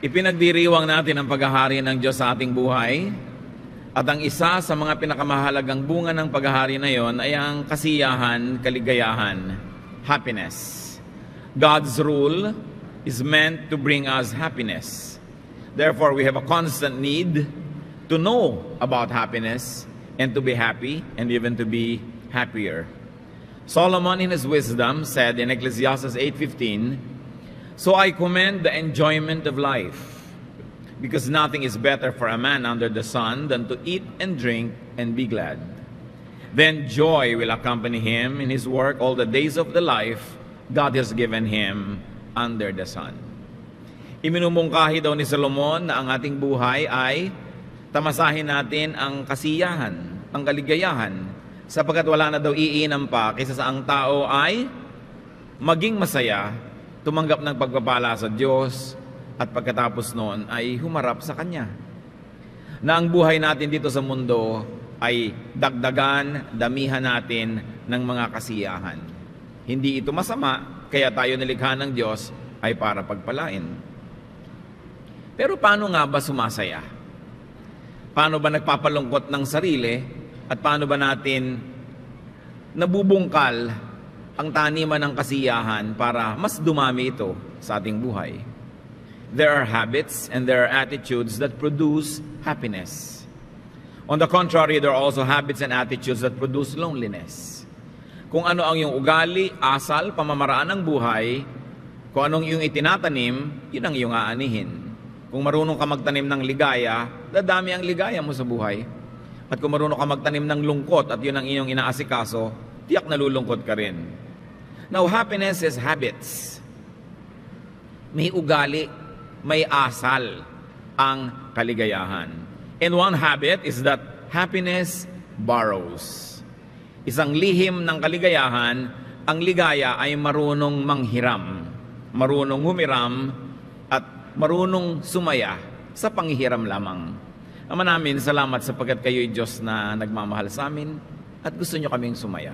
Ipinagdiriwang natin ang paghahari ng Diyos sa ating buhay. At ang isa sa mga pinakamahalagang bunga ng paghahari na yon ay ang kasiyahan, kaligayahan, happiness. God's rule is meant to bring us happiness. Therefore, we have a constant need to know about happiness and to be happy and even to be happier. Solomon in his wisdom said in Ecclesiastes 8:15, "So I commend the enjoyment of life, because nothing is better for a man under the sun than to eat and drink and be glad. Then joy will accompany him in his work all the days of the life God has given him under the sun." Iminumungkahi daw ni Solomon na ang ating buhay ay tamasahin natin ang kasiyahan, ang kaligayahan, sapagkat wala na daw iinam pa kaysa sa ang tao ay maging masaya, tumanggap ng pagpapala sa Diyos, at pagkatapos noon ay humarap sa Kanya. Na ang buhay natin dito sa mundo ay dagdagan, damihan natin ng mga kasiyahan. Hindi ito masama, kaya tayo nilikha ng Diyos ay para pagpalain. Pero paano nga ba sumasaya? Paano ba nagpapalungkot ng sarili? At paano ba natin nabubungkal ang taniman ng kasiyahan para mas dumami ito sa ating buhay? There are habits and there are attitudes that produce happiness. On the contrary, there are also habits and attitudes that produce loneliness. Kung ano ang iyong ugali, asal, pamamaraan ng buhay, kung anong iyong itinatanim, yun ang iyong aanihin. Kung marunong ka magtanim ng ligaya, dadami ang ligaya mo sa buhay. At kung marunong ka magtanim ng lungkot at yun ang iyong inaasikaso, tiyak nalulungkot ka rin. Now, happiness is habits. May ugali, may asal ang kaligayahan. And one habit is that happiness borrows. Isang lihim ng kaligayahan, ang ligaya ay marunong manghiram, marunong humiram, at marunong sumaya sa panghihiram lamang. Ama namin, salamat sapagkat kayo'y Diyos na nagmamahal sa amin at gusto nyo kaming sumaya.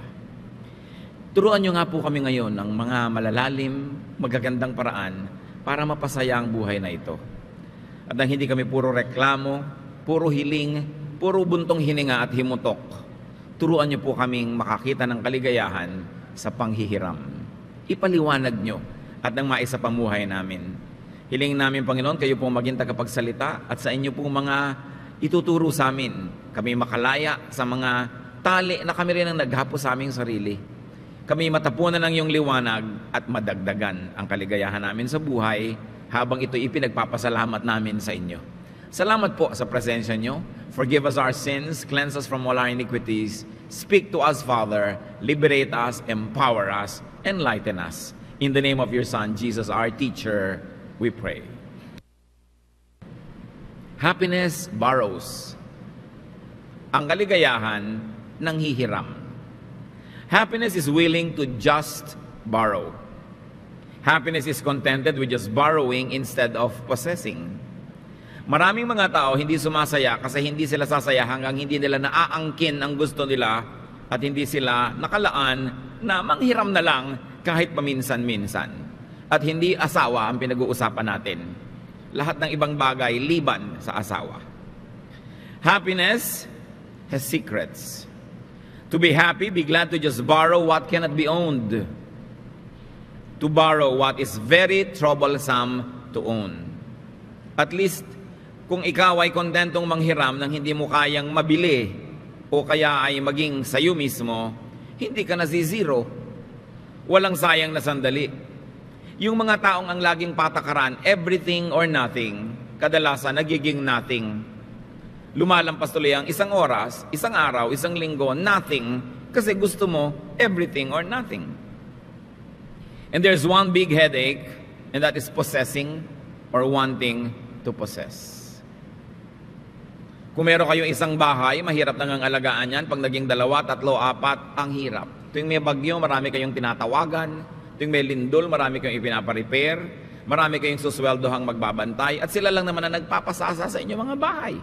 Turuan nyo nga po kami ngayon ng mga malalalim, magagandang paraan para mapasaya ang buhay na ito. At nang hindi kami puro reklamo, puro hiling, puro buntong hininga at himutok, turuan niyo po kaming makakita ng kaligayahan sa panghihiram. Ipaliwanag niyo at nang maisa pamuhay namin. Hiling namin, Panginoon, kayo po maging tagapagsalita at sa inyo po mga ituturo sa amin. Kami makalaya sa mga tali na kami rin ang naghapo sa aming sarili. Kami matapunan ng iyong liwanag at madagdagan ang kaligayahan namin sa buhay habang ito'y ipinagpapasalamat namin sa inyo. Salamat po sa presensya nyo. Forgive us our sins, cleanse us from all our iniquities. Speak to us, Father. Liberate us, empower us, enlighten us. In the name of your Son, Jesus, our teacher, we pray. Happiness borrows. Ang kaligayahan nanghihiram. Happiness is willing to just borrow. Happiness is contented with just borrowing instead of possessing. Maraming mga tao hindi sumasaya kasi hindi sila sasaya hanggang hindi nila naaangkin ang gusto nila at hindi sila nakalaan na manghiram na lang kahit paminsan-minsan. At hindi asawa ang pinag-uusapan natin. Lahat ng ibang bagay liban sa asawa. Happiness has secrets. To be happy, be glad to just borrow what cannot be owned. To borrow what is very troublesome to own. At least, kung ikaw ay kontentong manghiram ng hindi mo kayang mabili o kaya ay maging sayo mismo, hindi ka nasizero. Walang sayang na sandali. Yung mga taong ang laging patakaran, everything or nothing, kadalasan nagiging nothing. Lumalampas tuloy ang isang oras, isang araw, isang linggo, nothing, kasi gusto mo everything or nothing. And there's one big headache, and that is possessing or wanting to possess. Kung meron kayong isang bahay, mahirap nang ang alagaan yan. Pag naging 2, 3, 4, ang hirap. Tuwing may bagyo, marami kayong tinatawagan. Tuwing may lindol, marami kayong ipinaparepair. Marami kayong susweldohang magbabantay. At sila lang naman na nagpapasasa sa inyong mga bahay.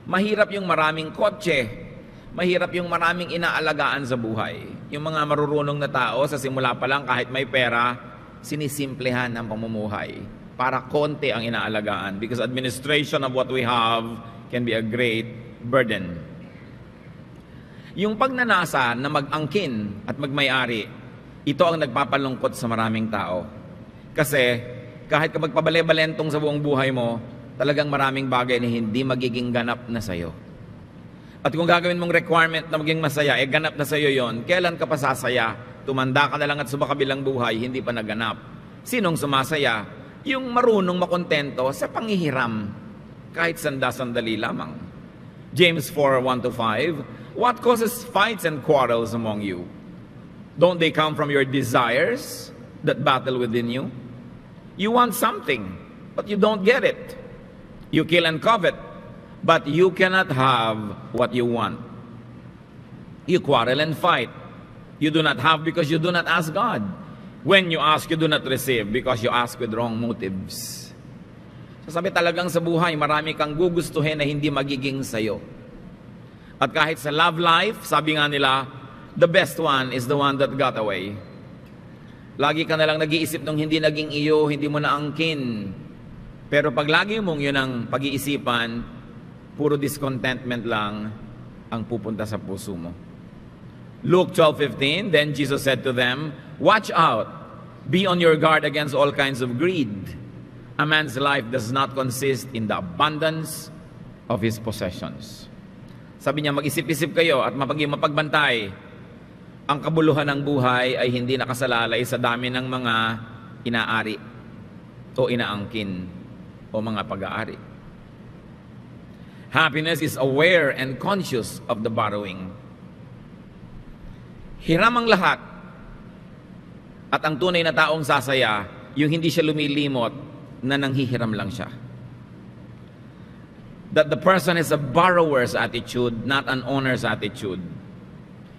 Mahirap yung maraming kotse. Mahirap yung maraming inaalagaan sa buhay. Yung mga marurunong na tao, sa simula pa lang kahit may pera, sinisimplehan ang pamumuhay para konti ang inaalagaan because administration of what we have can be a great burden. Yung pagnanasa na mag-angkin at magmay-ari, ito ang nagpapalungkot sa maraming tao. Kasi kahit kapag pabale-balentong sa buong buhay mo, talagang maraming bagay na hindi magiging ganap na sa'yo. At kung gagawin mong requirement na maging masaya, ganap na sa'yo yon, kailan ka pa sasaya? Tumanda ka na lang at sumakabilang buhay, hindi pa naganap. Sinong sumasaya? Yung marunong makontento sa panghihiram, kahit sanda-sandali lamang. James 4:1-5, what causes fights and quarrels among you? Don't they come from your desires that battle within you? You want something, but you don't get it. You kill and covet, but you cannot have what you want. You quarrel and fight. You do not have because you do not ask God. When you ask, you do not receive because you ask with wrong motives. So sabi talagang sa buhay, marami kang gugustuhin na hindi magiging sayo. At kahit sa love life, sabi nga nila, the best one is the one that got away. Lagi ka na lang nag-iisip nung hindi naging iyo, hindi mo naangkin. Pero pag lagi mong yun ang pag-iisipan, puro discontentment lang ang pupunta sa puso mo. Luke 12:15, then Jesus said to them, watch out, be on your guard against all kinds of greed. A man's life does not consist in the abundance of his possessions. Sabi niya, mag-isip-isip kayo at mapagbantay. Ang kabuluhan ng buhay ay hindi nakasalalay sa dami ng mga inaari o inaangkin o mga pag-aari. Happiness is aware and conscious of the borrowing. Hiram ang lahat. At ang tunay na taong sasaya, yung hindi siya lumilimot na nanghihiram lang siya. That the person has a borrower's attitude, not an owner's attitude.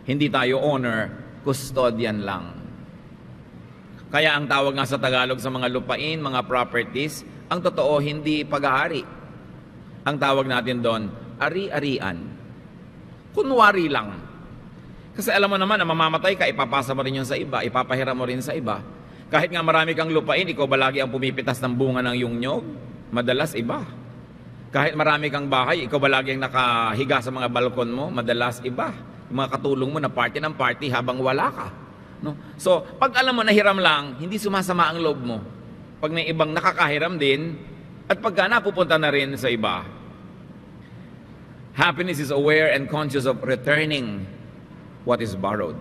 Hindi tayo owner, custodian lang. Kaya ang tawag nga sa Tagalog sa mga lupain, mga properties, ang totoo hindi pag-aari. Ang tawag natin doon, ari-arian. Kunwari lang. Kasi alam mo naman na mamamatay ka, ipapasa mo rin yun sa iba, ipapahiram mo rin sa iba. Kahit nga marami kang lupain, ikaw ba lagi ang pumipitas ng bunga ng iyong nyog? Madalas iba. Kahit marami kang bahay, ikaw ba lagi ang nakahiga sa mga balkon mo? Madalas iba. Yung mga katulong mo na party ng party habang wala ka. No? So, pag alam mo na hiram lang, hindi sumasama ang loob mo. Pag may ibang nakakahiram din, at pagka napupunta na rin sa iba. Happiness is aware and conscious of returning what is borrowed.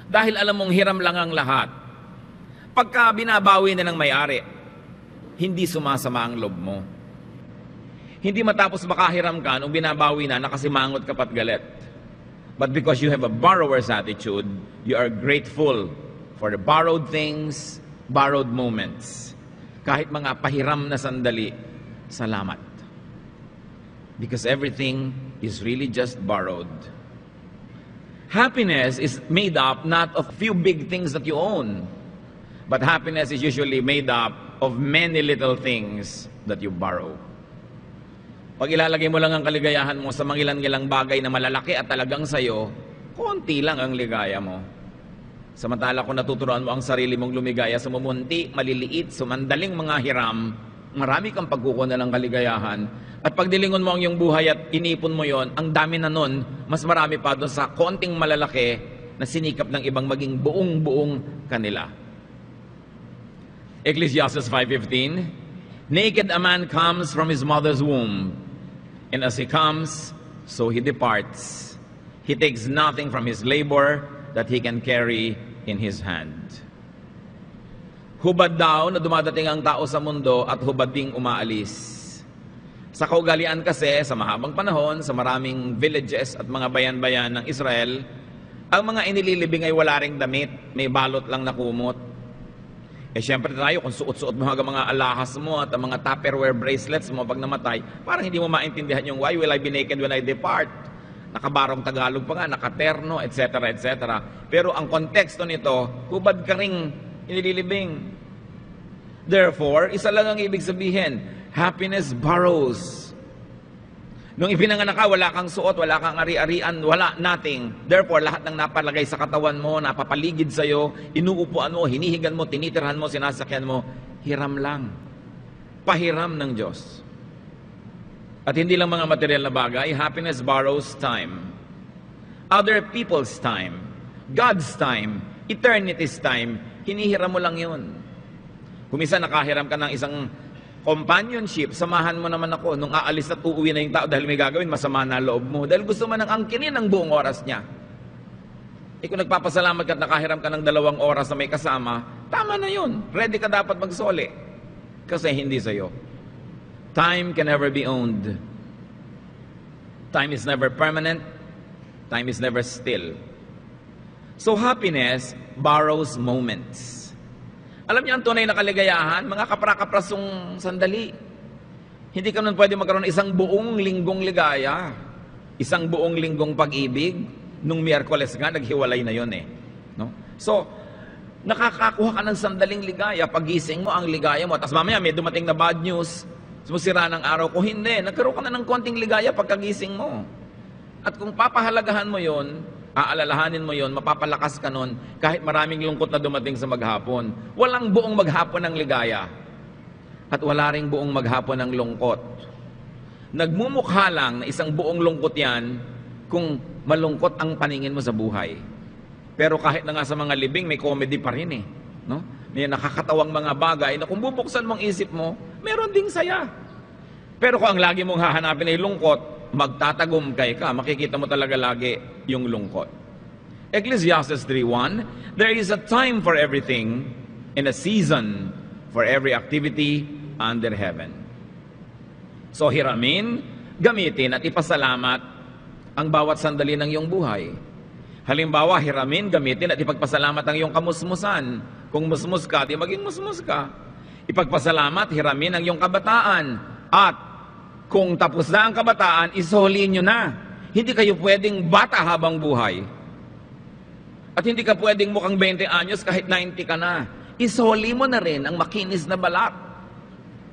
Dahil alam mong hiram lang ang lahat, pagka binabawi na ng may-ari, hindi sumasama ang loob mo. Hindi matapos makahiram ka nung binabawi na nakasimangot ka pat galit. But because you have a borrower's attitude, you are grateful for the borrowed things, borrowed moments. Kahit mga pahiram na sandali, salamat. Because everything is really just borrowed. Happiness is made up not of few big things that you own, but happiness is usually made up of many little things that you borrow. Pag ilalagay mo lang ang kaligayahan mo sa mangilan-ngilang bagay na malalaki at talagang sayo, konti lang ang ligaya mo. Samantala kung natuturuan mo ang sarili mong lumigaya sa mumunti, maliliit, sumandaling mga hiram, marami kang pagkukuha ng kaligayahan. At pag dilingon mo ang iyong buhay at inipon mo yon, ang dami na nun, mas marami pa doon sa konting malalaki na sinikap ng ibang maging buong-buong kanila. Ecclesiastes 5:15, naked a man comes from his mother's womb, and as he comes, so he departs. He takes nothing from his labor that he can carry in his hand. Hubad daw na dumadating ang tao sa mundo at hubad ding umaalis. Sa kaugalian kasi, sa mahabang panahon, sa maraming villages at mga bayan-bayan ng Israel, ang mga inililibing ay wala ring damit, may balot lang na kumot. Eh syempre tayo, kung suot-suot mo mga alahas mo at ang mga Tupperware bracelets mo pag namatay, parang hindi mo maintindihan yung why will I be naked when I depart? Nakabarong Tagalog pa nga, nakaterno, etc., etc. Pero ang konteksto nito, hubad ka ring inililibing. Therefore, isa lang ang ibig sabihin, happiness borrows. Nung ipinanganak ka, wala kang suot, wala kang ari-arian, wala, nothing. Therefore, lahat ng napalagay sa katawan mo, napapaligid sa'yo, inuupuan mo, hinihigan mo, tinitirhan mo, sinasakyan mo, hiram lang. Pahiram ng Diyos. At hindi lang mga material na bagay, happiness borrows time. Other people's time, God's time, eternity's time, hinihiram mo lang yun. Kung minsan nakahiram ka ng isang companionship, samahan mo naman ako nung aalis at uuwi na yung tao dahil may gagawin, masama na loob mo. Dahil gusto mo nang angkinin ang buong oras niya. Kung nagpapasalamat ka at nakahiram ka ng 2 oras na may kasama, tama na yun. Ready ka dapat magsoli. Kasi hindi sa'yo. Time can never be owned. Time is never permanent. Time is never still. So happiness borrows moments. Alam niyo ang tunay na kaligayahan, mga kapra-kaprasong sandali. Hindi ka nun pwede magkaroon ng isang buong linggong ligaya. Isang buong linggong pag-ibig. Nung Miyerkules nga, naghiwalay na yun eh. No? So, nakakakuha ka ng sandaling ligaya. Pagising mo, ang ligaya mo. Tapos mamaya may dumating na bad news. Sumusira ng araw ko. Hindi. Nagkaroon ka na ng konting ligaya pagkagising mo. At kung papahalagahan mo yun, aalalahanin mo yun, mapapalakas ka nun, kahit maraming lungkot na dumating sa maghapon. Walang buong maghapon ng ligaya. At wala ring buong maghapon ng lungkot. Nagmumukha lang na isang buong lungkot yan kung malungkot ang paningin mo sa buhay. Pero kahit na nga sa mga libing, may comedy pa rin eh. No? May nakakatawang mga bagay na kung bubuksan mong isip mo, meron ding saya. Pero kung ang lagi mong hahanapin ay lungkot, magtatagumkay ka, makikita mo talaga lagi yung lungkot. Ecclesiastes 3:1, there is a time for everything and a season for every activity under heaven. So hiramin, gamitin at ipasalamat ang bawat sandali ng iyong buhay. Halimbawa, hiramin, gamitin at ipagpasalamat ang iyong kamusmusan. Kung musmus ka, di maging musmus ka. Ipagpasalamat, hiramin ang iyong kabataan. At kung tapos na ang kabataan, isoli nyo na. Hindi kayo pwedeng bata habang buhay. At hindi ka pwedeng mukhang 20 anyos kahit 90 ka na. Isoli mo na rin ang makinis na balat.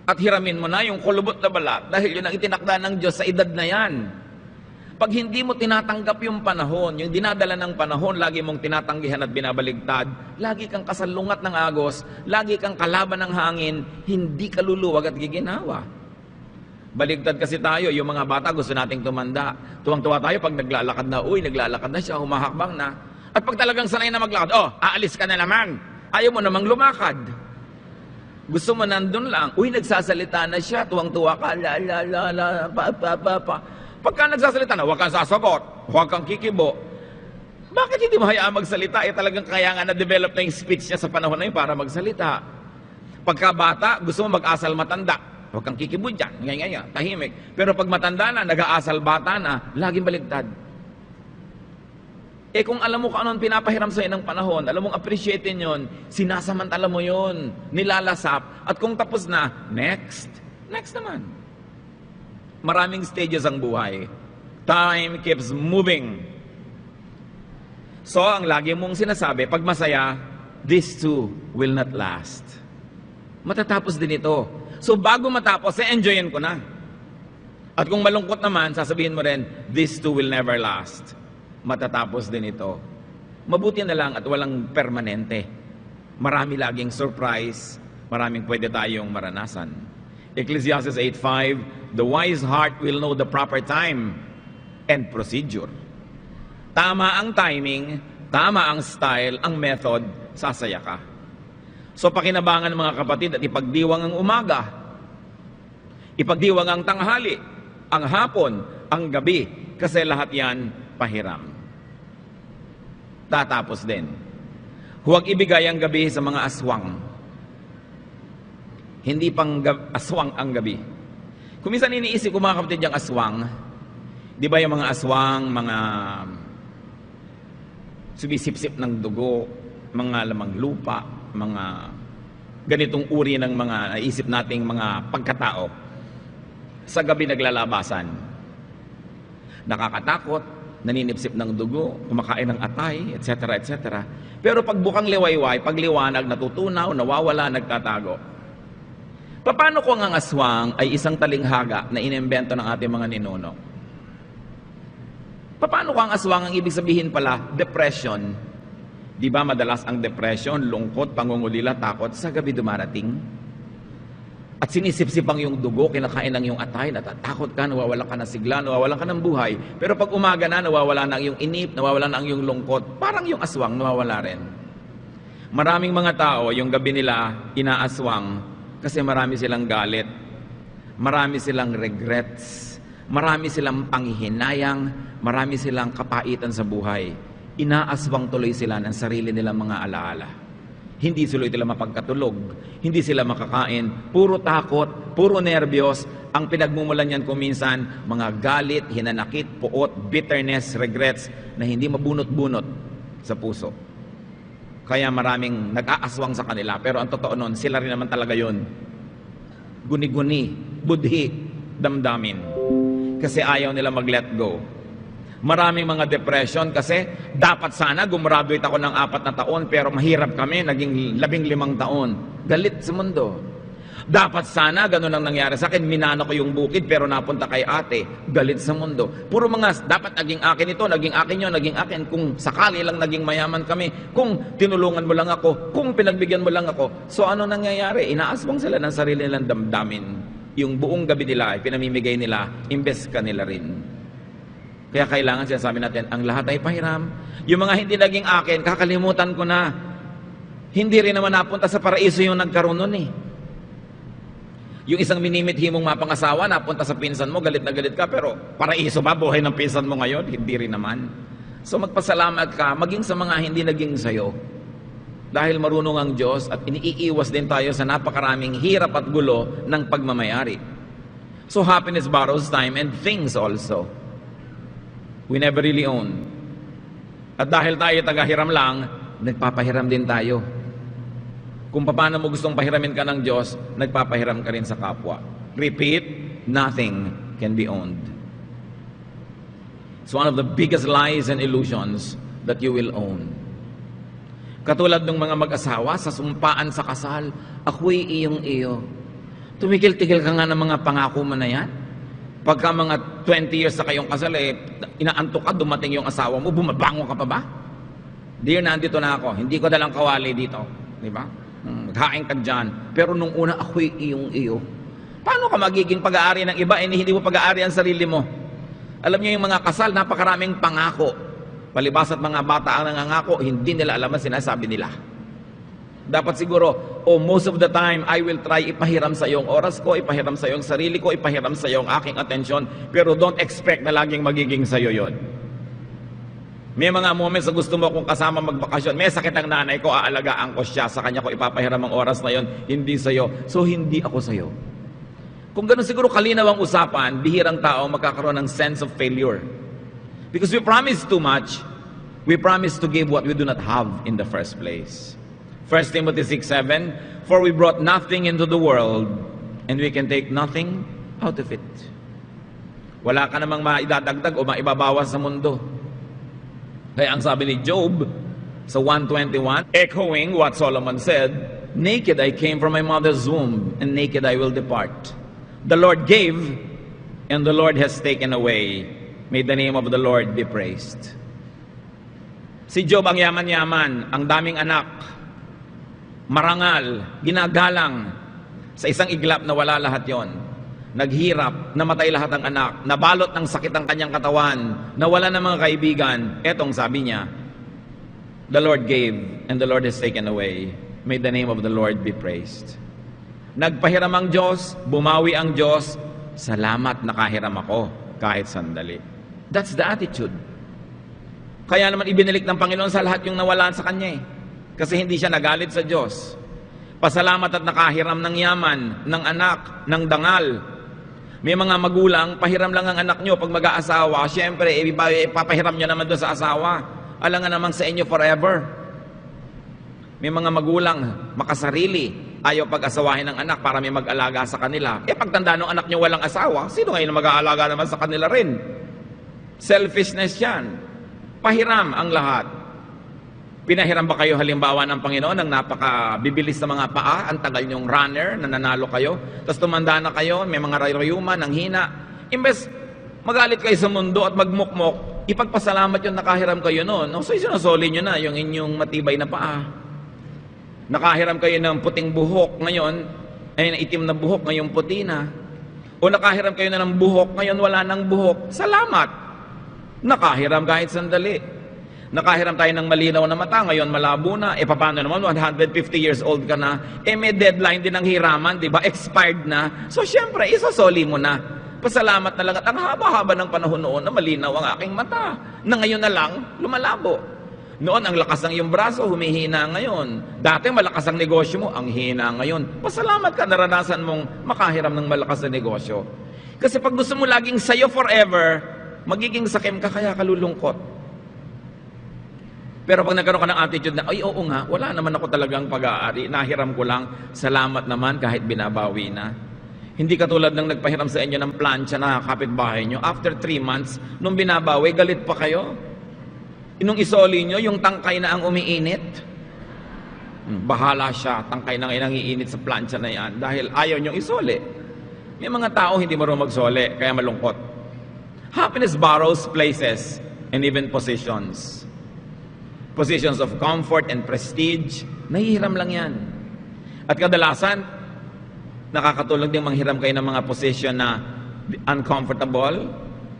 At hiramin mo na yung kulubot na balat dahil yun ang itinakda ng Diyos sa edad na yan. Pag hindi mo tinatanggap yung panahon, yung dinadala ng panahon, lagi mong tinatanggihan at binabaligtad, lagi kang kasalungat ng agos, lagi kang kalaban ng hangin, hindi ka luluwag at giginawa. Baligtad kasi tayo, yung mga bata gusto nating tumanda. Tuwang-tuwa tayo pag naglalakad na, naglalakad na siya, humahakbang na. At pag talagang sanay na maglakad, aalis ka na naman. Ayaw mo namang lumakad. Gusto mo nandun lang, nagsasalita na siya, tuwang-tuwa ka, pa. Pagka nagsasalita na, huwag kang sasagot, huwag kang kikibo. Bakit hindi mo hayaan magsalita? Talagang kaya nga na-develop na yung speech niya sa panahon na yun para magsalita. Pagka bata, gusto mo mag-asal matanda. Huwag kang kikibo dyan, ngayon, tahimik. Pero pag matanda na, nag-aasal bata na, laging baligtad. Kung alam mo kung ano ang pinapahiram sa'yo ng panahon, alam mong appreciatein yun, sinasamantala mo yun, nilalasap, at kung tapos na, next naman. Maraming stages ang buhay. Time keeps moving. So, ang lagi mong sinasabi, pag masaya, this too will not last. Matatapos din ito. So, bago matapos, enjoyin ko na. At kung malungkot naman, sasabihin mo rin, this too will never last. Matatapos din ito. Mabuti na lang at walang permanente. Marami laging surprise. Maraming pwede tayong maranasan. Ecclesiastes 8:5, the wise heart will know the proper time and procedure. Tama ang timing, tama ang style, ang method, sasaya ka. So pakinabangan mga kapatid at ipagdiwang ang umaga, ipagdiwang ang tanghali, ang hapon, ang gabi, kasi lahat yan pahiram. Tatapos din. Huwag ibigay ang gabi sa mga aswang. Hindi pang aswang ang gabi. Kung minsan iniisip ko mga kapatid yung aswang, di ba yung mga aswang, mga sumisip-sip ng dugo, mga lamang lupa, mga ganitong uri ng mga naisip nating mga pagkatao, sa gabi naglalabasan. Nakakatakot, naninipsip ng dugo, kumakain ng atay, etc. etc. Pero pag bukang liwayway, pag liwanag, natutunaw, nawawala, nagtatago. Paano kung ang aswang ay isang talinghaga na inimbento ng ating mga ninuno? Paano kung ang aswang ang ibig sabihin pala, depression? Di ba madalas ang depression, lungkot, pangungulila, takot, sa gabi dumarating? At sinisipsipang yung dugo, kinakain ng yung atay, natatakot ka, nawawalan ka ng sigla, nawawalan ka ng buhay. Pero pag umaga na, nawawala na ang yung inip, nawawala na ang yung lungkot, parang yung aswang, nawawala rin. Maraming mga tao, yung gabi nila, inaaswang kasi marami silang galit, marami silang regrets, marami silang panghihinayang, marami silang kapaitan sa buhay. Inaaswang tuloy sila ng sarili nilang mga alaala. Hindi sila mapagkatulog, hindi sila makakain, puro takot, puro nervyos. Ang pinagmumulan niyan kuminsan, mga galit, hinanakit, puot, bitterness, regrets na hindi mabunot-bunot sa puso. Kaya maraming nag-aaswang sa kanila, pero ang totoo nun, sila rin naman talaga yun. Guni-guni, budhi, damdamin. Kasi ayaw nila mag-let go. Maraming mga depression kasi dapat sana gumraduate ako ng 4 na taon pero mahirap kami, naging 15 taon. Galit sa mundo. Dapat sana ganun ang nangyari sa akin, minano ko yung bukid pero napunta kay ate. Galit sa mundo. Puro mga dapat naging akin ito, naging akin yun, naging akin. Kung sakali lang naging mayaman kami, kung tinulungan mo lang ako, kung pinagbigyan mo lang ako. So ano nangyayari? Inaaswang sila ng sarili nilang damdamin. Yung buong gabi nila, pinamimigay nila, imbes ka nila rin. Kaya kailangan sinasabi natin, ang lahat ay pahiram. Yung mga hindi naging akin, kakalimutan ko na. Hindi rin naman napunta sa paraiso yung nagkaroon nun eh. Yung isang minimithi mong mapangasawa, napunta sa pinsan mo, galit na galit ka, pero paraiso ba buhay ng pinsan mo ngayon? Hindi rin naman. So magpasalamat ka, maging sa mga hindi naging sayo. Dahil marunong ang Diyos at iniiwas din tayo sa napakaraming hirap at gulo ng pagmamayari. So happiness borrows time and things also. We never really own. At dahil tayo tagahiram lang, nagpapahiram din tayo. Kung paano mo gustong pahiramin ka ng Diyos, nagpapahiram ka rin sa kapwa. Repeat, nothing can be owned. It's one of the biggest lies and illusions that you will own. Katulad ng mga mag-asawa sa sumpaan sa kasal, ako'y iyong-iyo. Tumigil-tigil ka nga ng mga pangako mo na yan. Pagka mga 20 years na kayong kasal, inaantok ka, dumating yung asawa mo, bumabango ka pa ba? Dear, nandito na ako. Hindi ko dalang kawali dito. Di ba? Maghain ka dyan. Pero nung una, ako'y iyong-iyo. Paano ka magiging pag-aari ng iba, hindi mo pag-aari ang sarili mo? Alam niyo yung mga kasal, napakaraming pangako. Palibas at mga bata ang nangangako, hindi nila alam ang sinasabi nila. Dapat siguro, most of the time, I will try ipahiram sa iyong oras ko, ipahiram sa iyong sarili ko, ipahiram sa iyong aking atensyon, pero don't expect na laging magiging sa iyo yon. May mga moments na gusto mo kung kasama magbakasyon, may sakit ang nanay ko, aalagaan ko siya, sa kanya ko ipapahiram ang oras na yon, hindi sa iyo. So, hindi ako sa iyo. Kung ganun siguro kalinaw ang usapan, bihirang tao magkakaroon ng sense of failure. Because we promise too much, we promise to give what we do not have in the first place. 1 Timothy 6:7, for we brought nothing into the world, and we can take nothing out of it. Wala ka namang maidadagdag o maibabawas sa mundo. Kaya ang sabi ni Job sa 1:21, echoing what Solomon said, naked I came from my mother's womb, and naked I will depart. The Lord gave, and the Lord has taken away. May the name of the Lord be praised. Si Job ang yaman-yaman, ang daming anak, marangal, ginagalang, sa isang iglap na wala lahat yon. Naghirap, namatay lahat ang anak, nabalot ng sakit ang kanyang katawan, nawala ng mga kaibigan. Etong sabi niya, the Lord gave and the Lord has taken away. May the name of the Lord be praised. Nagpahiram ang Diyos, bumawi ang Diyos, salamat nakahiram ako kahit sandali. That's the attitude. Kaya naman ibinalik ng Panginoon sa lahat yung nawalan sa Kanya eh. Kasi hindi siya nagalit sa Diyos. Pasalamat at nakahiram ng yaman, ng anak, ng dangal. May mga magulang, pahiram lang ang anak nyo pag mag-aasawa. Siyempre, ipapahiram nyo naman doon sa asawa. Alangan naman sa inyo forever. May mga magulang, makasarili, ayaw pag-asawahin ng anak para may mag-alaga sa kanila. Pagtanda ng anak nyo walang asawa, sino ngayon mag-aalaga naman sa kanila rin? Selfishness yan. Pahiram ang lahat. Pinahiram ba kayo halimbawa ng Panginoon ng napakabibilis na mga paa, ang tagal nyong runner, na nanalo kayo, tapos tumanda na kayo, may mga rayuman, ang hina. Imbes magalit kayo sa mundo at magmukmok, ipagpasalamat yung nakahiram kayo noon. So isinasoli nyo na yung inyong matibay na paa. Nakahiram kayo ng puting buhok ngayon, Ayun, itim na buhok, ngayon puti na. O nakahiram kayo na ng buhok, ngayon wala ng buhok. Salamat. Nakahiram kahit sandali. Nakahiram tayo ng malinaw na mata, ngayon malabo na. E paano naman, 150 years old ka na, may deadline din ng hiraman, di ba? Expired na. So syempre, isosoli mo na. Pasalamat na lang at ang haba-haba ng panahon noon na malinaw ang aking mata. Na ngayon na lang, lumalabo. Noon, ang lakas ng iyong braso, humihina ngayon. Dati, malakas ang negosyo mo, ang hina ngayon. Pasalamat ka, naranasan mong makahiram ng malakas na negosyo. Kasi pag gusto mo laging sayo forever, magiging sakim ka, kaya kalulungkot. Pero pag nagkaroon ka ng attitude na, ay oo nga, wala naman ako talagang pag-aari, nahiram ko lang, salamat naman kahit binabawi na. Hindi katulad ng nagpahiram sa inyo ng plancha na kapitbahay nyo. After 3 months, nung binabawi, galit pa kayo. Nung isoli nyo, yung tangkay na ang umiinit. Bahala siya, tangkay na ngayon ang iinit sa plancha na yan dahil ayaw nyo isoli. May mga tao hindi marunong magsoli, kaya malungkot. Happiness borrows places and even positions. Positions of comfort and prestige, nahihiram lang yan. At kadalasan, nakakatulong din manghiram kayo ng mga position na uncomfortable,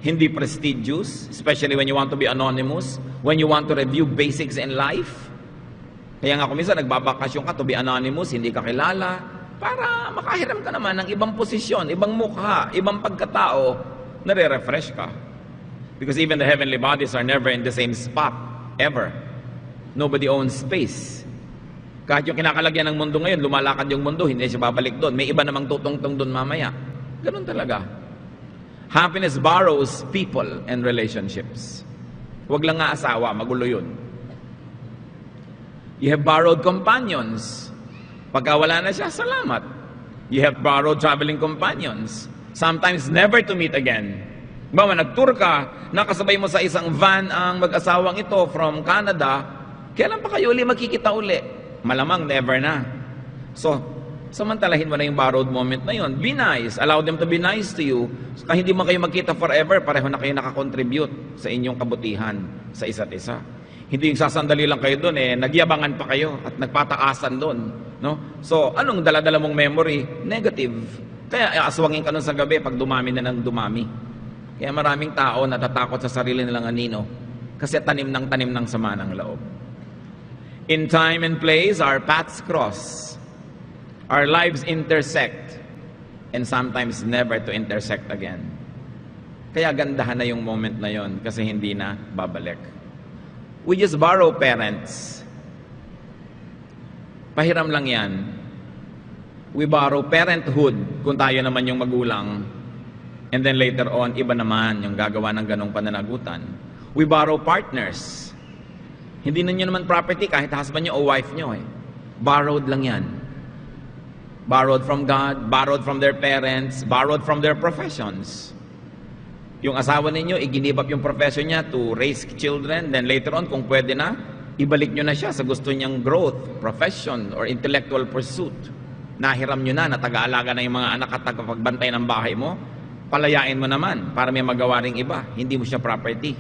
hindi prestigious, especially when you want to be anonymous, when you want to review basics in life. Kaya nga kung minsan nagbabakasyon ka to be anonymous, hindi ka kilala, para makahiram ka naman ng ibang posisyon, ibang mukha, ibang pagkatao, nare-refresh ka. Because even the heavenly bodies are never in the same spot, ever. Nobody owns space. Kahit yung kinakalagyan ng mundo ngayon, lumalakad yung mundo, hindi siya babalik doon. May iba namang tutungtong doon mamaya. Ganun talaga. Happiness borrows people and relationships. Huwag lang nga asawa, magulo yun. You have borrowed companions. Pagka wala na siya, salamat. You have borrowed traveling companions. Sometimes never to meet again. Bawa, nag-tour ka, nakasabay mo sa isang van ang mag-asawang ito from Canada, kailan pa kayo uli magkikita uli? Malamang never na. So, samantalahin mo na yung borrowed moment na yun. Be nice. Allow them to be nice to you. So, hindi mo kayo magkita forever, pareho na kayo nakakontribute sa inyong kabutihan sa isa't isa. Hindi yung sasandali lang kayo doon, nagyabangan pa kayo at nagpataasan doon. No? So, anong dala-dala mong memory? Negative. Kaya aswangin ka nun sa gabi pag dumami na ng dumami. Kaya maraming tao natatakot sa sarili nilang anino kasi tanim ng sama ng loob. In time and place, our paths cross. Our lives intersect and sometimes never to intersect again. Kaya gandahan na yung moment na yon kasi hindi na babalik. We just borrow parents. Pahiram lang yan. We borrow parenthood kung tayo naman yung magulang. And then later on, iba naman yung gagawa ng ganong pananagutan. We borrow partners. Hindi na nyo naman property kahit husband nyo o wife nyo. Borrowed lang yan. Borrowed from God, borrowed from their parents, borrowed from their professions. Yung asawa ninyo, i-give up yung profession niya to raise children, then later on, kung pwede na, ibalik nyo na siya sa gusto niyang growth, profession, or intellectual pursuit. Nahiram nyo na, nataga-alaga na yung mga anak at tagapagbantay ng bahay mo, palayain mo naman para may magawa ring iba. Hindi mo siya property.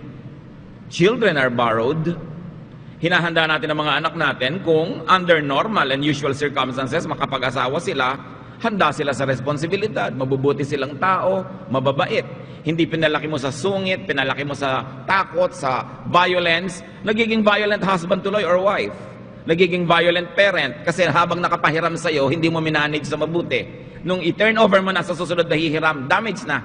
Children are borrowed. Hinahanda natin ang mga anak natin kung under normal and usual circumstances, makapag-asawa sila, handa sila sa responsibilidad, mabubuti silang tao, mababait. Hindi pinalaki mo sa sungit, pinalaki mo sa takot, sa violence, nagiging violent husband tuloy or wife. Nagiging violent parent kasi habang nakapahiram sa'yo, hindi mo minanage sa mabuti. Nung i-turn over mo na sa susunod na hihiram, damage na.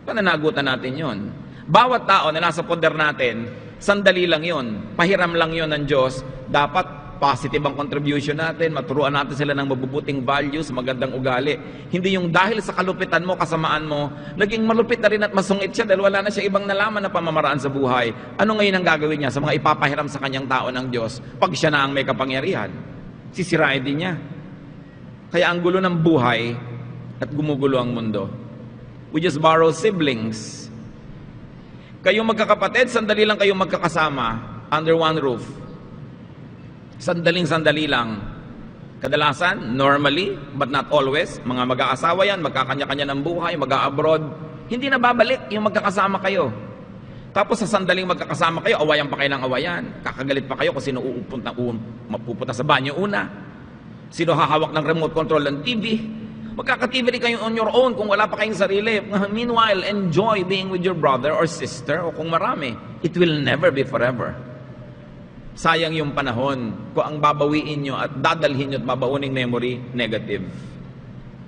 Pananagutan natin yon. Bawat tao na nasa poder natin, sandali lang yon, pahiram lang yon ng Diyos. Dapat positive ang contribution natin, maturuan natin sila ng mabubuting values, magandang ugali. Hindi yung dahil sa kalupitan mo, kasamaan mo, naging malupit na rin at masungit siya dahil wala na siya ibang nalaman na pamamaraan sa buhay. Ano ngayon ang gagawin niya sa mga ipapahiram sa kanyang tao ng Diyos pag siya na ang may kapangyarihan? Sisirain din niya. Kaya ang gulo ng buhay at gumugulo ang mundo. We just borrow siblings. Kayong magkakapatid, sandali lang kayong magkakasama under one roof. Sandaling-sandali lang. Kadalasan, normally, but not always, mga mag-aasawa yan, magkakanya-kanya ng buhay, mag-a-abroad, hindi na babalik yung magkakasama kayo. Tapos sa sandaling magkakasama kayo, awayan pa kayo ng awayan. Kakagalit pa kayo kung sino mapupunta sa banyo una. Sino hahawak ng remote control ng TV? Magkaka-TV rin kayo on your own kung wala pa kayong sarili. Meanwhile, enjoy being with your brother or sister o kung marami. It will never be forever. Sayang yung panahon kung ang babawiin nyo at dadalhin nyo at babauning memory, negative.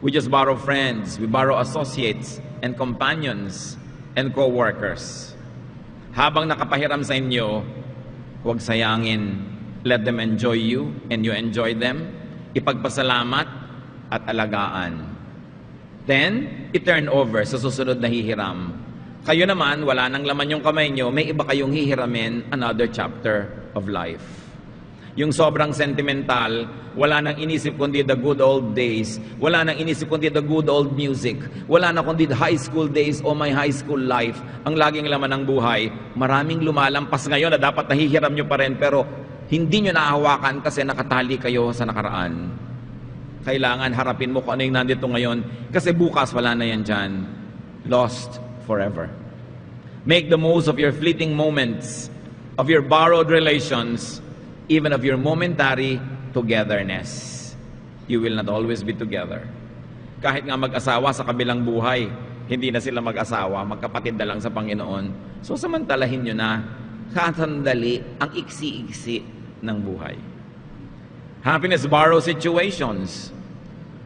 We just borrow friends, we borrow associates and companions and co-workers. Habang nakapahiram sa inyo, huwag sayangin. Let them enjoy you and you enjoy them. Ipagpasalamat at alagaan. Then, i-turn over sa susunod na hihiram. Kayo naman, wala nang laman yung kamay nyo, may iba kayong hihiramin, another chapter of life. Yung sobrang sentimental, wala nang inisip kundi the good old days, wala nang inisip kundi the good old music, wala na kundi the high school days o my high school life, ang laging laman ng buhay. Maraming lumalampas ngayon na dapat nahihiram nyo pa rin, pero hindi nyo nahahawakan kasi nakatali kayo sa nakaraan. Kailangan harapin mo kung ano yung nandito ngayon kasi bukas wala na yan dyan. Lost forever. Make the most of your fleeting moments, of your borrowed relations, even of your momentary togetherness. You will not always be together. Kahit nga mag-asawa sa kabilang buhay, hindi na sila mag-asawa, magkapatid na lang sa Panginoon. So samantalahin nyo na, kasandali ang iksi-iksi ng buhay. Happiness borrows situations.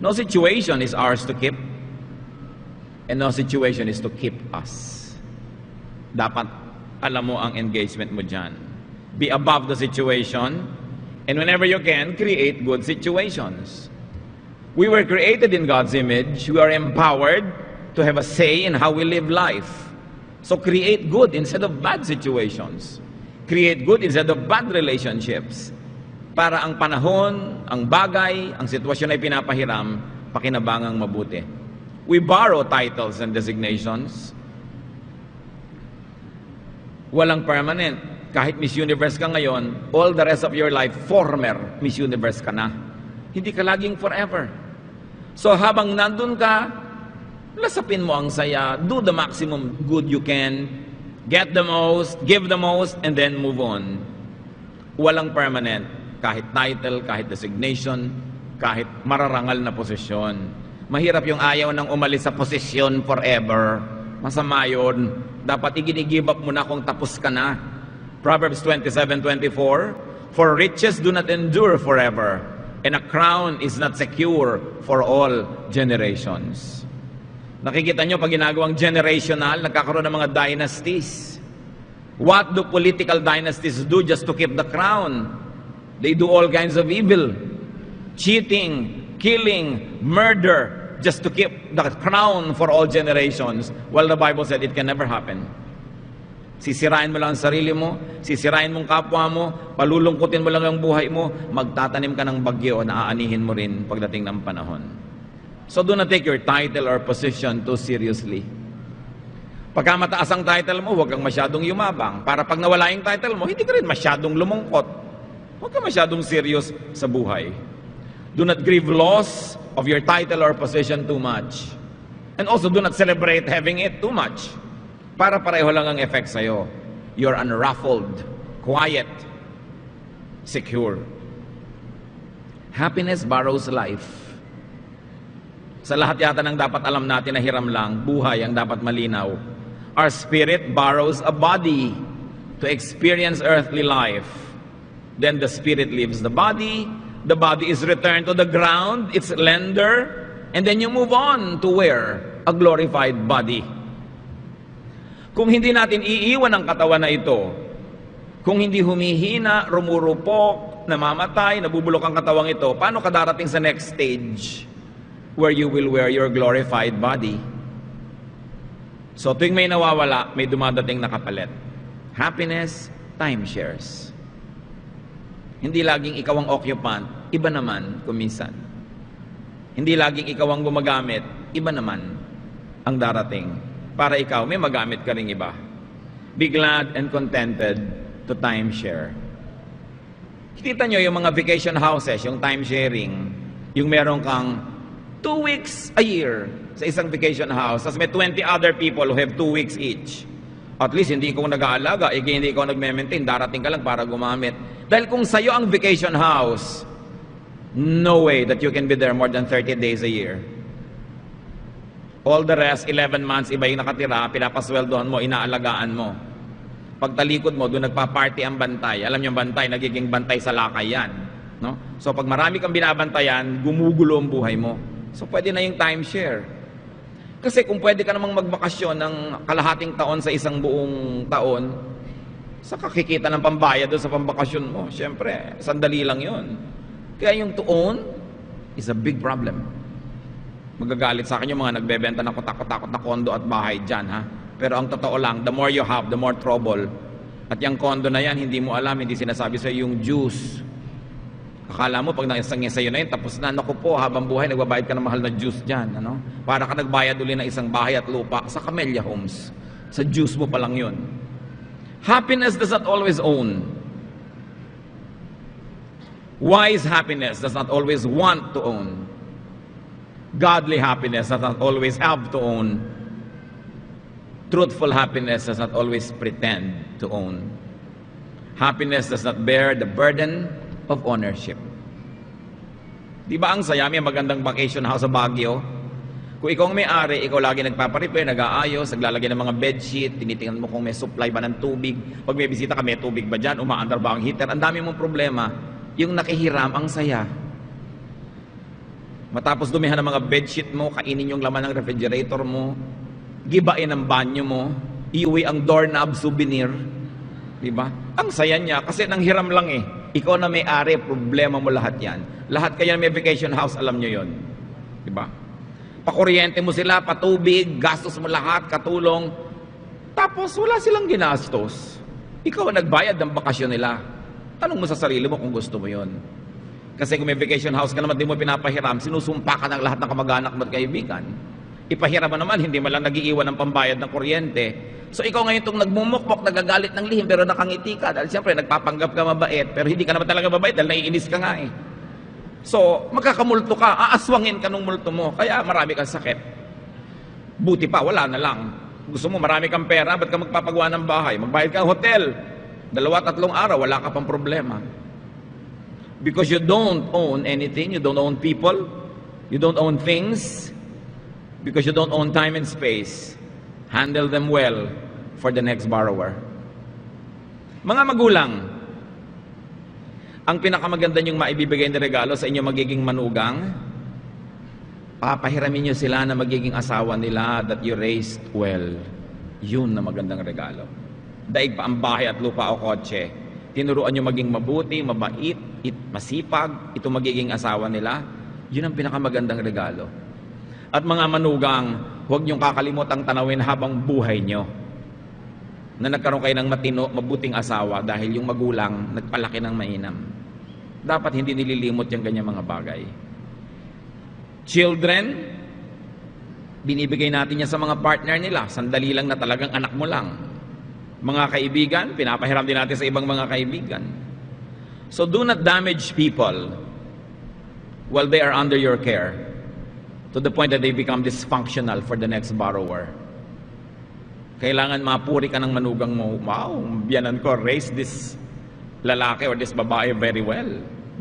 No situation is ours to keep, and no situation is to keep us. Dapat alam mo ang engagement mo dyan. Be above the situation, and whenever you can, create good situations. We were created in God's image. We are empowered to have a say in how we live life. So create good instead of bad situations. Create good instead of bad relationships. Para ang panahon, ang bagay, ang sitwasyon ay pinapahiram, pakinabangang mabuti. We borrow titles and designations. Walang permanent. Kahit Miss Universe ka ngayon, all the rest of your life, former Miss Universe ka na. Hindi ka laging forever. So habang nandun ka, lasapin mo ang saya, do the maximum good you can, get the most, give the most, and then move on. Walang permanent. Kahit title, kahit designation, kahit mararangal na posisyon. Mahirap yung ayaw ng umalis sa posisyon forever. Masama yun. Dapat i-give up mo na kung tapos ka na. Proverbs 27:24, for riches do not endure forever, and a crown is not secure for all generations. Nakikita nyo pag ginagawang generational, nagkakaroon ng mga dynasties. What do political dynasties do just to keep the crown? They do all kinds of evil. Cheating, killing, murder, just to keep the crown for all generations. Well, the Bible said it can never happen. Sisirain mo lang ang sarili mo, sisirain mong kapwa mo, palulungkutin mo lang ang buhay mo, magtatanim ka ng bagyo na aanihin mo rin pagdating ng panahon. So do not take your title or position too seriously. Pagka mataas ang title mo, huwag kang masyadong yumabang. Para pag nawala yung title mo, hindi ka rin masyadong lumungkot. Huwag kang masyadong serious sa buhay. Do not grieve loss of your title or position too much. And also do not celebrate having it too much. Para pareho lang ang effect sa'yo. You're unruffled, quiet, secure. Happiness borrows life. Sa lahat yata ng dapat alam natin na hiram lang, buhay ang dapat malinaw. Our spirit borrows a body to experience earthly life. Then the spirit leaves the body is returned to the ground, its lender, and then you move on to where? A glorified body. Kung hindi natin iiwan ang katawan na ito, kung hindi humihina, rumurupok, namamatay, nabubulok ang katawang ito, paano ka darating sa next stage where you will wear your glorified body? So tuwing may nawawala, may dumadating na kapalit. Happiness, timeshares. Hindi laging ikaw ang occupant, iba naman kuminsan. Hindi laging ikaw ang gumagamit, iba naman ang darating. Para ikaw, may magamit ka ring iba. Be glad and contented to timeshare. Kita nyo yung mga vacation houses, yung timesharing, yung meron kang 2 weeks a year sa isang vacation house, tapos may 20 other people who have 2 weeks each. At least hindi ikaw nag-aalaga, hindi ikaw nag-maintain, darating ka lang para gumamit. Dahil kung sa'yo ang vacation house, No way that you can be there more than 30 days a year. All the rest, 11 months, iba yung nakatira, pinapasweldohan mo, inaalagaan mo. Pagtalikod mo, doon nagpa-party ang bantay. Alam niyo ang bantay, nagiging bantay sa lakay yan. No? So pag marami kang binabantayan, gumugulo ang buhay mo. So pwede na yung timeshare. Kasi kung pwede ka namang magbakasyon ng kalahating taon sa isang buong taon, sa kakikita ng pambayad doon sa pambakasyon mo, syempre, sandali lang yun. Kaya yung to own is a big problem. Magagalit sa akin yung mga nagbebenta ng kotak-kotak na kondo at bahay dyan, ha? Pero ang totoo lang, the more you have, the more trouble. At yung kondo na yan, hindi mo alam, hindi sinasabi sa'yo yung juice. Akala mo, pag naisangin sa'yo na yun, tapos na, naku po, habang buhay, nagbabayad ka ng mahal na juice dyan, ano? Para ka nagbayad uli ng isang bahay at lupa sa Camellia Homes. Sa juice mo pa lang yun. Happiness does not always own. Wise happiness does not always want to own. Godly happiness does not always have to own. Truthful happiness does not always pretend to own. Happiness does not bear the burden of ownership. Di ba ang saya? May magandang vacation house sa Baguio. Kung ikaw ang may-ari, ikaw lagi nagpaparepair, nag-aayos, naglalagay ng mga bedsheet, tinitingnan mo kung may supply ba ng tubig. Pag may bisita ka, may tubig ba dyan? Umaandar ba ang heater? Ang dami mong problema. Yung nakihiram, ang saya. Matapos dumihan ng mga bedsheet mo, kainin yung laman ng refrigerator mo, gibain ang banyo mo, iuwi ang doorknob souvenir. Diba? Ang saya niya, kasi nanghiram lang eh. Ikaw na may-ari, problema mo lahat yan. Lahat kayo na may vacation house, alam nyo yon. Diba? Pakuryente mo sila, patubig, gastos mo lahat, katulong. Tapos wala silang ginastos. Ikaw ang nagbayad ng bakasyon nila. Tanong mo sa sarili mo kung gusto mo yon. Kasi kung may vacation house ka naman, di mo pinapahiram, sinusumpa ka ng lahat ng kamag-anak mo at kaibigan. Ipahiram mo naman, hindi mo lang nag-iiwan ng pambayad ng kuryente. So ikaw ngayon itong nagmumukmok, nagagalit ng lihim, pero nakangiti ka. Dahil siyempre, nagpapanggap ka mabait, pero hindi ka naman talaga mabait dahil naiinis ka nga eh. So, magkakamulto ka, aaswangin ka ng multo mo, kaya marami kang sakit. Buti pa, wala na lang. Gusto mo, marami kang pera, ba't ka magpapagawa ng bahay? Magbayad ka ng hotel. 2-3 araw, wala ka pang problema. Because you don't own anything, you don't own people, you don't own things, because you don't own time and space. Handle them well for the next borrower. Mga magulang, ang pinakamaganda niyong maibibigay na regalo sa inyo magiging manugang, papahiramin niyo sila na magiging asawa nila that you raised well. Yun na magandang regalo. Daig pa ang bahay at lupa o kotse. Tinuruan niyo maging mabuti, mabait, masipag, ito magiging asawa nila. Yun ang pinakamagandang regalo. At mga manugang, huwag niyong kakalimutang tanawin habang buhay niyo na nagkaroon kayo ng matino, mabuting asawa dahil yung magulang nagpalaki ng mainam. Dapat hindi nililimot yung ganyang mga bagay. Children, binibigay natin yan sa mga partner nila. Sandali lang na talagang anak mo lang. Mga kaibigan, pinapahiram din natin sa ibang mga kaibigan. So do not damage people while they are under your care to the point that they become dysfunctional for the next borrower. Kailangan mapuri ka ng manugang mo. Wow, biyanan ko, raise this lalaki or this babae very well.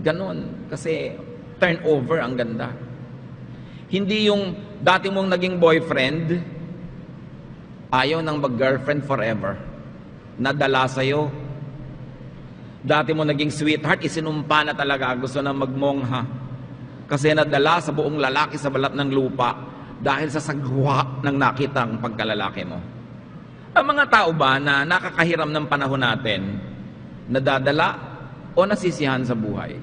Ganon. Kasi turnover ang ganda. Hindi yung dati mong naging boyfriend, ayaw nang mag-girlfriend forever. Nadala sa'yo. Dati mo naging sweetheart, isinumpa na talaga, gusto na magmongha. Kasi nadala sa buong lalaki sa balat ng lupa dahil sa sagwa ng nakitang pagkalalaki mo. Ang mga tao ba na nakakahiram ng panahon natin, nadadala o nasisihan sa buhay?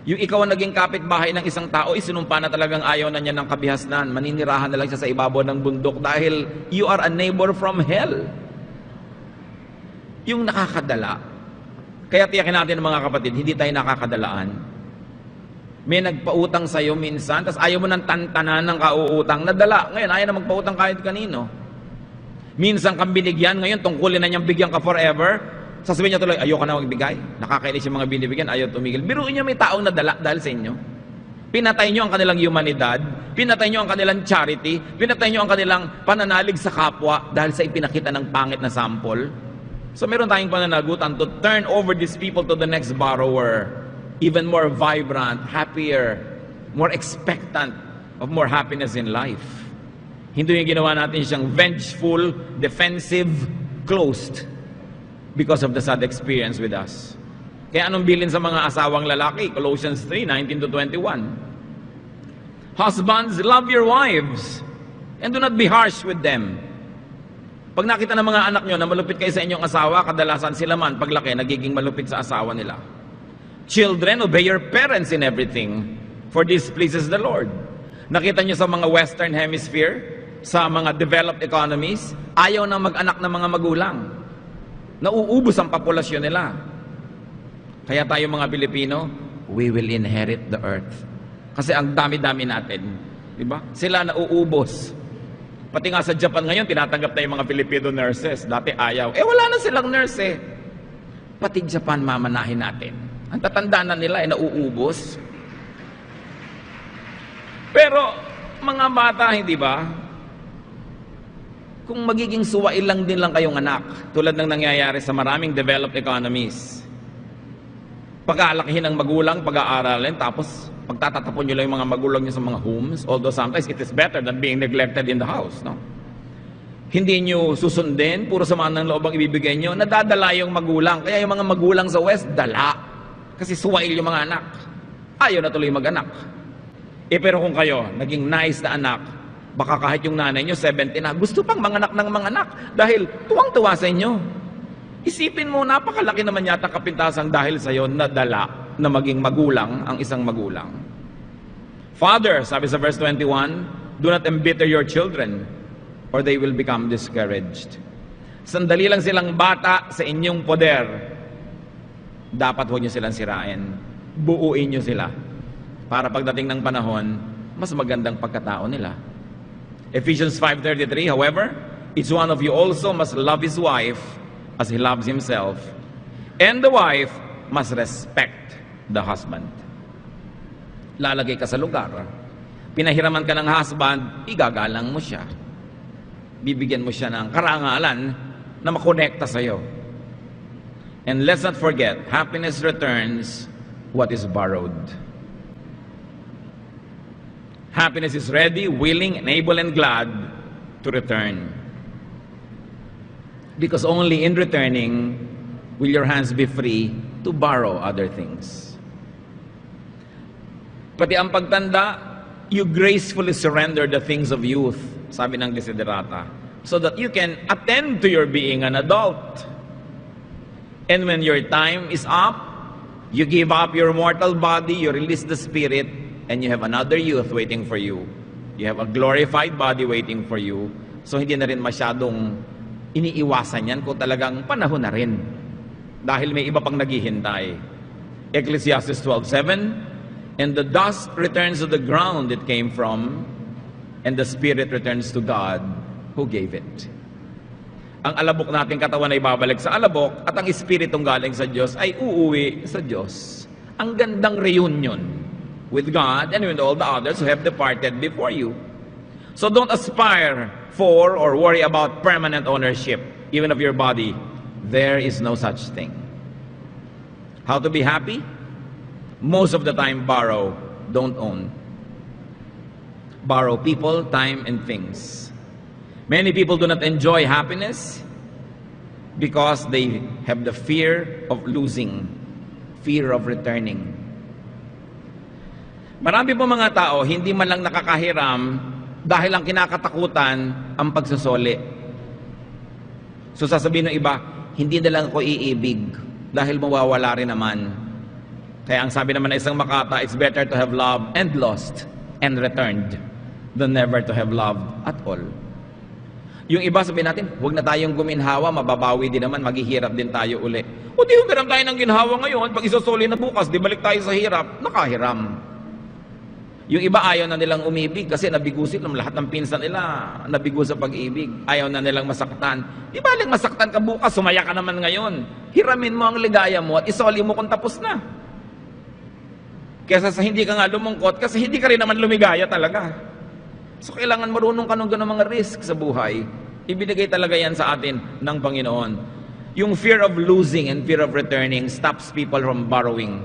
Yung ikaw ang naging kapitbahay ng isang tao, isinumpa na talagang ayaw na niya ng kabihasnan, maninirahan na lang siya sa ibabaw ng bundok dahil you are a neighbor from hell. Yung nakakadala. Kaya tiyakin natin mga kapatid, hindi tayo nakakadalaan. May nagpautang sa'yo minsan, tapos ayaw mo ng tantanan ng kauutang, nadala. Ngayon, ayaw na magpautang kahit kanino. Minsan kang binigyan, ngayon tungkulin na niyang bigyan ka forever. Sasabihin niya tuloy, ayoko na magbigay. Nakakainis yung mga binibigyan, ayaw tumigil. Biruin niyo may taong nadala dahil sa inyo. Pinatay niyo ang kanilang humanidad, pinatay niyo ang kanilang charity, pinatay niyo ang kanilang pananalig sa kapwa dahil sa ipinakita ng pangit na sample. So meron tayong pananagutan to turn over these people to the next borrower. even more vibrant, happier, more expectant of more happiness in life. Hindi yung ginawa natin siyang vengeful, defensive, closed because of the sad experience with us. Kaya anong bilin sa mga asawang lalaki? Colossians 3:19-21. Husbands, love your wives and do not be harsh with them. Pag nakita ng mga anak nyo na malupit kayo sa inyong asawa, kadalasan sila man, paglaki, nagiging malupit sa asawa nila. Children, obey your parents in everything, for this pleases the Lord. Nakita nyo sa mga Western Hemisphere, sa mga developed economies, ayaw na mag-anak ng mga magulang. Nauubos ang populasyon nila. Kaya tayo mga Pilipino, we will inherit the earth. Kasi ang dami-dami natin. Diba? Sila nauubos. Pati nga sa Japan ngayon, tinatanggap na yung mga Filipino nurses. Dati ayaw. Wala na silang nurse eh. Pati Japan, mamanahin natin. Ang tatandaan na nila ay nauubos. Pero, mga bata, hindi ba? Kung magiging suwail lang din lang kayong anak, tulad ng nangyayari sa maraming developed economies, pag-aalakihin ng magulang, pag-aaralin, tapos pagtatatapon nyo lang yung mga magulang nyo sa mga homes, although sometimes it is better than being neglected in the house, no? Hindi nyo susundin, puro sama ng loob ang ibibigay nyo, nadadala yung magulang. Kaya yung mga magulang sa West, dala. Kasi suwail yung mga anak. Ayaw na tuloy mag-anak. Pero kung kayo, naging nice na anak, baka kahit yung nanay nyo, 70 na, gusto pang manganak ng mga anak dahil tuwang-tuwa sa inyo. Isipin mo, napakalaki naman yata kapintasang dahil sa'yo nadala na maging magulang ang isang magulang. Father, sabi sa verse 21, do not embitter your children or they will become discouraged. Sandali lang silang bata sa inyong poder. Dapat huwag nyo silang sirain. Buuin nyo sila. Para pagdating ng panahon, mas magandang pagkatao nila. Ephesians 5:33, however, each one of you also must love his wife as he loves himself, and the wife must respect the husband. Lalagay ka sa lugar. Pinahiraman ka ng husband, igagalang mo siya. Bibigyan mo siya ng karangalan na makonekta sa'yo. And let's not forget, happiness returns what is borrowed. Happiness is ready, willing, and able and glad to return. Because only in returning will your hands be free to borrow other things. Pati ang pagtanda, you gracefully surrender the things of youth, sabi ng Desiderata, so that you can attend to your being an adult. And when your time is up, you give up your mortal body, you release the spirit, and you have another youth waiting for you. You have a glorified body waiting for you. So hindi na rin masyadong iniiwasan yan kung talagang panahon na rin. Dahil may iba pang naghihintay. Ecclesiastes 12:7, and the dust returns to the ground it came from, and the spirit returns to God who gave it. Ang alabok nating katawan ay babalik sa alabok, at ang espiritong galing sa Diyos ay uuwi sa Diyos. Ang gandang reunion with God and with all the others who have departed before you. So don't aspire for or worry about permanent ownership, even of your body. There is no such thing. How to be happy? Most of the time, borrow, don't own. Borrow people, time, and things. Many people do not enjoy happiness because they have the fear of losing, fear of returning. Marami po mga tao, hindi man lang nakakahiram dahil ang kinakatakutan ang pagsusoli. So sasabihin ng iba, hindi na lang ako iibig dahil mawawala rin naman. Kaya ang sabi naman ng isang Makata, it's better to have loved and lost and returned than never to have loved at all. Yung iba sabihin natin, huwag na tayong guminhawa, mababawi din naman, maghihirap din tayo uli. O di humiram tayo ng ginhawa ngayon, pag isusuli na bukas, di balik tayo sa hirap, nakahiram. Yung iba ayaw na nilang umibig kasi nabigo sila, lahat ng pinsan nila nabigo sa pag-ibig. Ayaw na nilang masaktan. Di baling masaktan ka bukas, sumaya ka naman ngayon. Hiramin mo ang ligaya mo at isoli mo kung tapos na. Kesa sa hindi ka nga lumungkot kasi hindi ka rin naman lumigaya talaga. So kailangan marunong ka ng ganung mga risk sa buhay. Ibinigay talaga yan sa atin ng Panginoon. Yung fear of losing and fear of returning stops people from borrowing.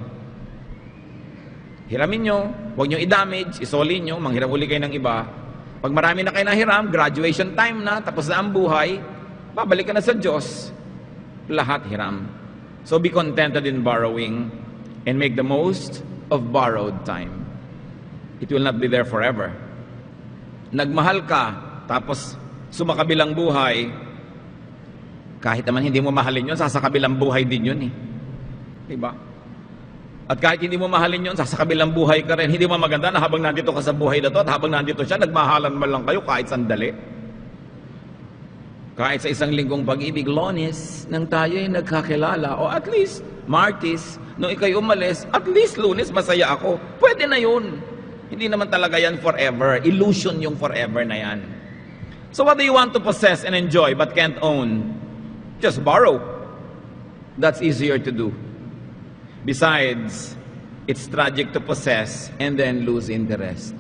Hiramin nyo, huwag nyo i-damage, isoli nyo, manghiram uli kayo ng iba. Pag marami na kayo nahiram, graduation time na, tapos na ang buhay, babalik ka na sa Diyos. Lahat hiram. So be contented in borrowing and make the most of borrowed time. It will not be there forever. Nagmahal ka, tapos sumakabilang buhay, kahit naman hindi mo mahalin yun, sasakabilang buhay din yun eh. Diba? At kahit hindi mo mahalin yun, sasakabilang buhay ka rin. Hindi mo maganda na habang nandito ka sa buhay na to, at habang nandito siya, nagmahalan man lang kayo kahit sandali. Kahit sa isang linggong pag-ibig, Lunes, nang tayo'y nagkakilala, o at least, Martis, nung ikay umalis, at least Lunes, masaya ako. Pwede na yun. Hindi naman talaga yan forever. Illusion yung forever na yan. So what do you want to possess and enjoy but can't own? Just borrow. That's easier to do. Besides, it's tragic to possess and then lose interest.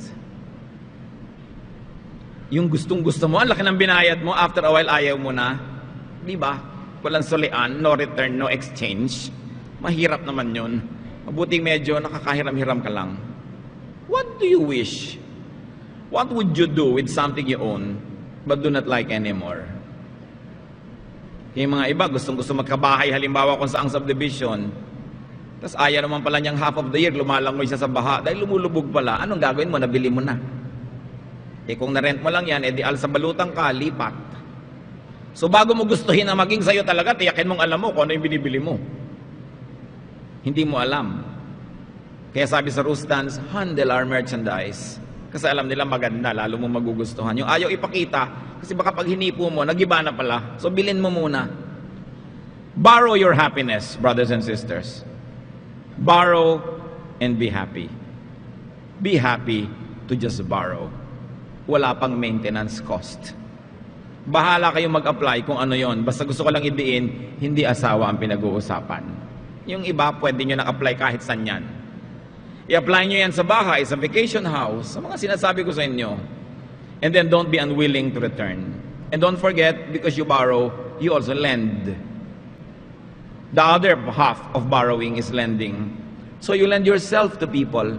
Yung gustong-gusto mo, ang laki ng binayad mo, after a while, ayaw mo na. Di ba? Walang solian, no return, no exchange. Mahirap naman yun. Mabuting medyo nakakahiram-hiram ka lang. What do you wish? What would you do with something you own but do not like anymore? Yung mga iba, gustong-gusto magkabahay, halimbawa kung saang subdivision. Tapos ayaw naman pala niyang half of the year, lumalangoy siya sa baha. Dahil lumulubog pala, anong gagawin mo? Nabili mo na. Eh kung na-rent mo lang yan, edi al sa balutang ka, lipat. So bago mo gustuhin na maging sa'yo talaga, tiyakin mong alam mo kung ano yung binibili mo. Hindi mo alam. Kaya sabi sa Rustans, handle our merchandise. Kasi alam nila maganda, lalo mo magugustuhan. Yung ayaw ipakita, kasi baka pag hinipo mo, nagiba na pala. So bilin mo muna. Borrow your happiness, brothers and sisters. Borrow and be happy. Be happy to just borrow. Wala pang maintenance cost. Bahala kayong mag-apply kung ano yon. Basta gusto ko lang idiin, hindi asawa ang pinag-uusapan. Yung iba, pwede nyo na-apply kahit saan yan. I-apply nyo yan sa bahay, sa vacation house, sa mga sinasabi ko sa inyo. And then don't be unwilling to return. And don't forget, because you borrow, you also lend. The other half of borrowing is lending. So you lend yourself to people.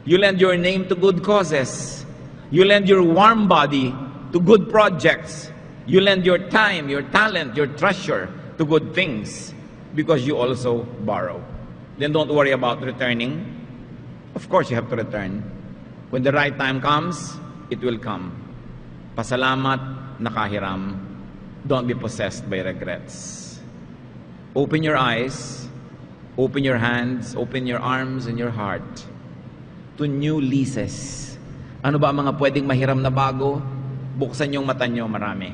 You lend your name to good causes. You lend your warm body to good projects. You lend your time, your talent, your treasure to good things because you also borrow. Then don't worry about returning. Of course, you have to return. When the right time comes, it will come. Pasalamat, nakahiram. Don't be possessed by regrets. Open your eyes, open your hands, open your arms and your heart to new leases. Ano ba ang mga pwedeng mahiram na bago? Buksan yung mata nyo, marami.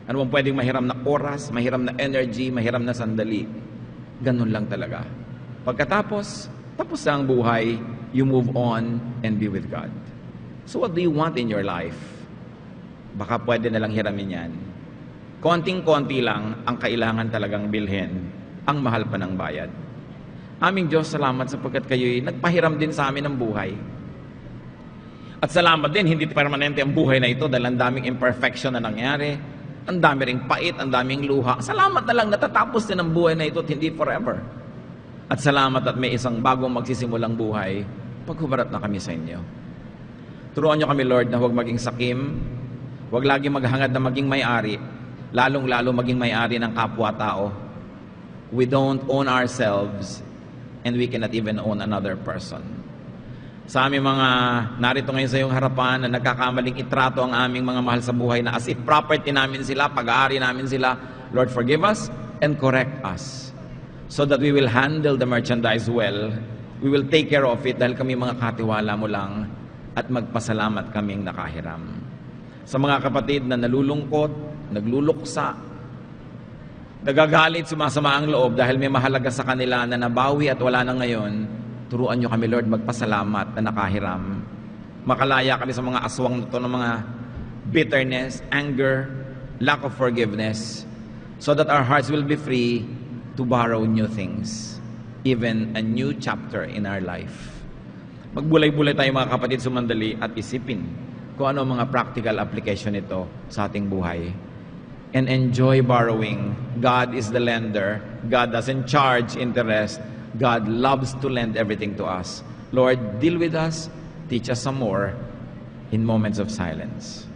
Ano bang pwedeng mahiram na oras, mahiram na energy, mahiram na sandali? Ganun lang talaga. Pagkatapos, tapos na ang buhay, you move on and be with God. So what do you want in your life? Baka pwede na lang hiramin yan. Konting-konti lang ang kailangan talagang bilhin. Ang mahal pa ng bayad. Aming Diyos, salamat sapagkat kayo'y nagpahiram din sa amin ng buhay. At salamat din, hindi permanente ang buhay na ito dahil ang daming imperfection na nangyari, ang dami ring pait, ang daming luha. Salamat na lang, natatapos din ang buhay na ito at hindi forever. At salamat at may isang bagong magsisimulang buhay, paghumarap na kami sa inyo. Turuan niyo kami, Lord, na huwag maging sakim, huwag lagi maghangad na maging may-ari, lalong-lalo maging may-ari ng kapwa-tao. We don't own ourselves and we cannot even own another person. Sa aming mga narito ngayon sa iyong harapan na nagkakamaling itrato ang aming mga mahal sa buhay na as if property namin sila, pag-aari namin sila, Lord, forgive us and correct us so that we will handle the merchandise well. We will take care of it dahil kami mga katiwala mo lang at magpasalamat kaming nakahiram. Sa mga kapatid na nalulungkot, nagluluksa, nagagalit, sumasama ang loob dahil may mahalaga sa kanila na nabawi at wala na ngayon, turuan nyo kami, Lord, magpasalamat na nakahiram. Makalaya kami sa mga aswang na ito ng mga bitterness, anger, lack of forgiveness, so that our hearts will be free to borrow new things, even a new chapter in our life. Magbulay-bulay tayo mga kapatid sumandali at isipin kung ano mga practical application nito sa ating buhay. And enjoy borrowing. God is the lender. God doesn't charge interest. God loves to lend everything to us. Lord, deal with us, teach us some more in moments of silence.